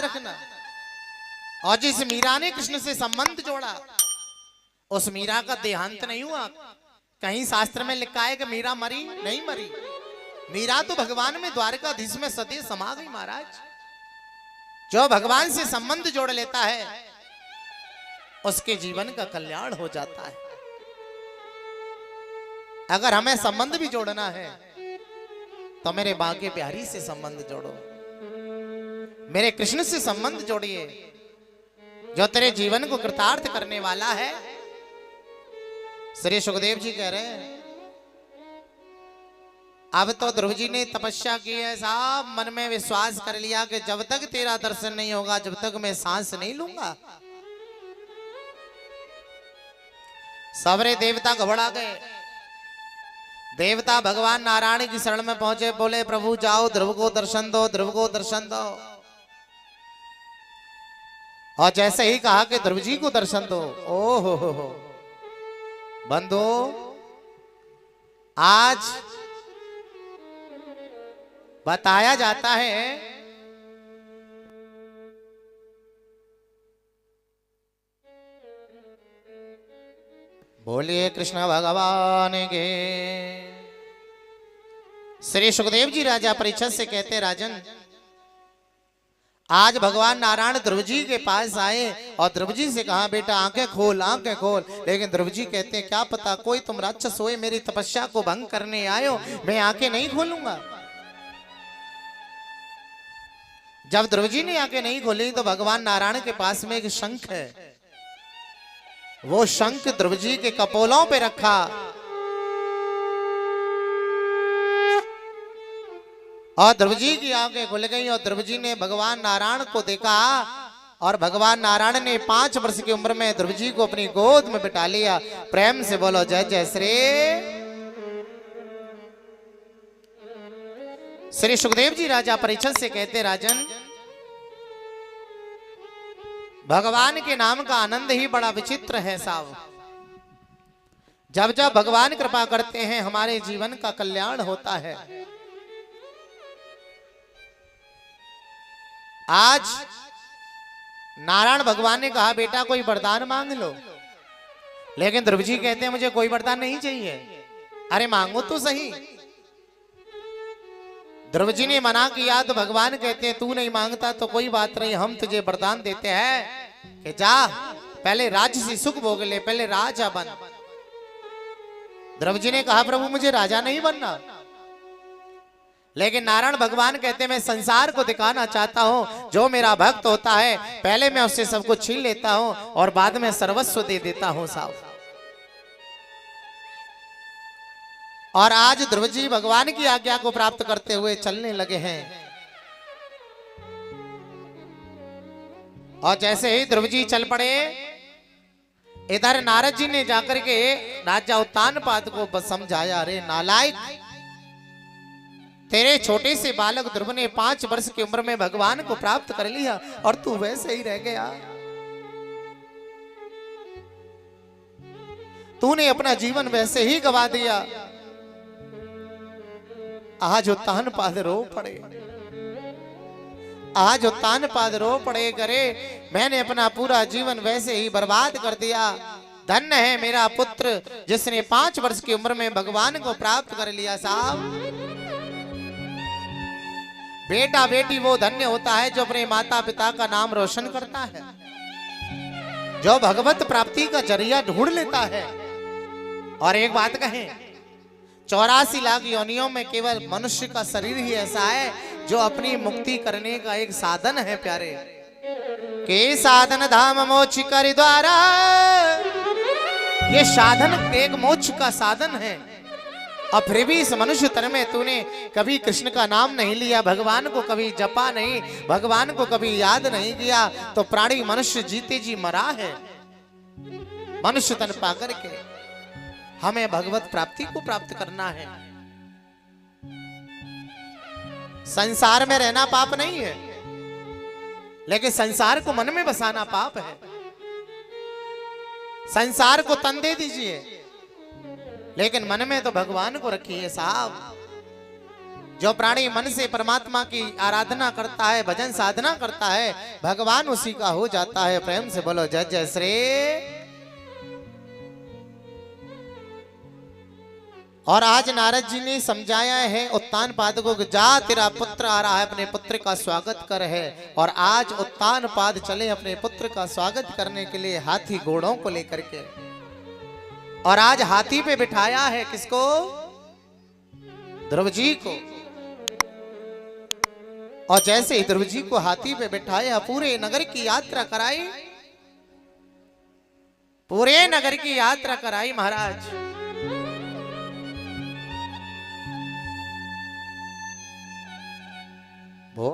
रखना। और जिस मीरा ने कृष्ण से संबंध जोड़ा उस मीरा का देहांत नहीं हुआ। कहीं शास्त्र में लिखा है कि मीरा मरी नहीं मरी। मीरा तो भगवान में द्वारकाधीश में सदैव समा गई महाराज। जो भगवान से संबंध जोड़ लेता है उसके जीवन का कल्याण हो जाता है। अगर हमें संबंध भी जोड़ना है तो मेरे बांके बिहारी से संबंध जोड़ो, मेरे कृष्ण से संबंध जोड़िए जो तेरे जीवन को कृतार्थ करने वाला है। श्री सुखदेव जी कह रहे हैं अब तो ध्रुव जी ने तपस्या की है साहब, मन में विश्वास कर लिया कि जब तक तेरा दर्शन नहीं होगा जब तक मैं सांस नहीं लूंगा। सबरे देवता घबरा गए। देवता भगवान नारायण की शरण में पहुंचे, बोले प्रभु जाओ ध्रुव को दर्शन दो, ध्रुव को दर्शन दो। और जैसे ही कहा कि ध्रुव जी को दर्शन दो, ओ हो बंधु आज बताया जाता है बोलिए कृष्ण भगवान के। श्री सुखदेव जी राजा परीक्षित से कहते राजन आज भगवान नारायण ध्रुव जी के पास आए और ध्रुव जी से कहा बेटा आंखें खोल आंखें खोल। लेकिन ध्रुव जी कहते हैं क्या पता कोई तुम राक्षस सोए मेरी तपस्या को भंग करने आए हो, मैं आंखें नहीं खोलूंगा। जब ध्रुव जी ने आंखें नहीं खोली तो भगवान नारायण के पास में एक शंख है, वो शंख ध्रुव जी के कपोलों पे रखा और ध्रुव जी की आंखें खुल गई और ध्रुव जी ने भगवान नारायण को देखा और भगवान नारायण ने 5 वर्ष की उम्र में ध्रुव जी को अपनी गोद में बिठा लिया। प्रेम से बोलो जय जय श्री। श्री सुखदेव जी राजा परीक्षित से कहते राजन भगवान के नाम का आनंद ही बड़ा विचित्र है साहब। जब जब भगवान कृपा करते हैं हमारे जीवन का कल्याण होता है। आज नारायण भगवान ने कहा बेटा कोई वरदान मांग लो, लेकिन ध्रुव जी कहते हैं मुझे कोई वरदान नहीं चाहिए। अरे मांगो तो सही। ध्रुव जी ने मना किया तो भगवान कहते हैं तू नहीं मांगता तो कोई बात नहीं, हम तुझे वरदान देते हैं कि जा पहले राजसी सुख भोग ले, पहले राजा बन। ध्रुव जी ने कहा प्रभु मुझे राजा नहीं बनना, लेकिन नारायण भगवान कहते मैं संसार को दिखाना चाहता हूं। जो मेरा भक्त होता है पहले मैं उससे सब कुछ छीन लेता हूं और बाद में सर्वस्व दे देता हूं साहब। और आज ध्रुव जी भगवान की आज्ञा को प्राप्त करते हुए चलने लगे हैं। और जैसे ही ध्रुव जी चल पड़े इधर नारद जी ने जाकर के राजा उत्तानपाद को समझाया, अरे नालायक तेरे छोटे से बालक ध्रुव ने 5 वर्ष की उम्र में भगवान को प्राप्त कर लिया और तू वैसे ही रह गया। तूने अपना जीवन वैसे ही गवा दिया। आज उत्तानपाद रो पड़े, आज उत्तानपाद रो पड़े करे मैंने अपना पूरा जीवन वैसे ही बर्बाद कर दिया। धन्य है मेरा पुत्र जिसने 5 वर्ष की उम्र में भगवान को प्राप्त कर लिया साहब। बेटा बेटी वो धन्य होता है जो अपने माता पिता का नाम रोशन करता है, जो भगवत प्राप्ति का जरिया ढूंढ लेता है। और एक बात कहें 84 लाख योनियों में केवल मनुष्य का शरीर ही ऐसा है जो अपनी मुक्ति करने का एक साधन है। प्यारे के साधन धाम मोक्ष कर द्वारा, ये साधन एक मोक्ष का साधन है। और फिर भी इस मनुष्य तन में तूने कभी कृष्ण का नाम नहीं लिया, भगवान को कभी जपा नहीं, भगवान को कभी याद नहीं किया, तो प्राणी मनुष्य जीते जी मरा है। मनुष्य तन पाकर के हमें भगवत प्राप्ति को प्राप्त करना है। संसार में रहना पाप नहीं है, लेकिन संसार को मन में बसाना पाप है। संसार को तन दे दीजिए, लेकिन मन में तो भगवान को रखिए साहब। जो प्राणी मन से परमात्मा की आराधना करता है, भजन साधना करता है, भगवान उसी का हो जाता है। प्रेम से बोलो जय जय श्री। और आज नारद जी ने समझाया है उत्तानपाद को, जा तेरा पुत्र आ रहा है, अपने पुत्र का स्वागत कर है। और आज उत्तानपाद चले अपने पुत्र का स्वागत करने के लिए हाथी घोड़ों को लेकर के। और आज हाथी पे बिठाया है किसको? ध्रुव जी को। और जैसे ही ध्रुव जी को हाथी पे बिठाया, पूरे नगर की यात्रा कराई, पूरे नगर की यात्रा कराई महाराज।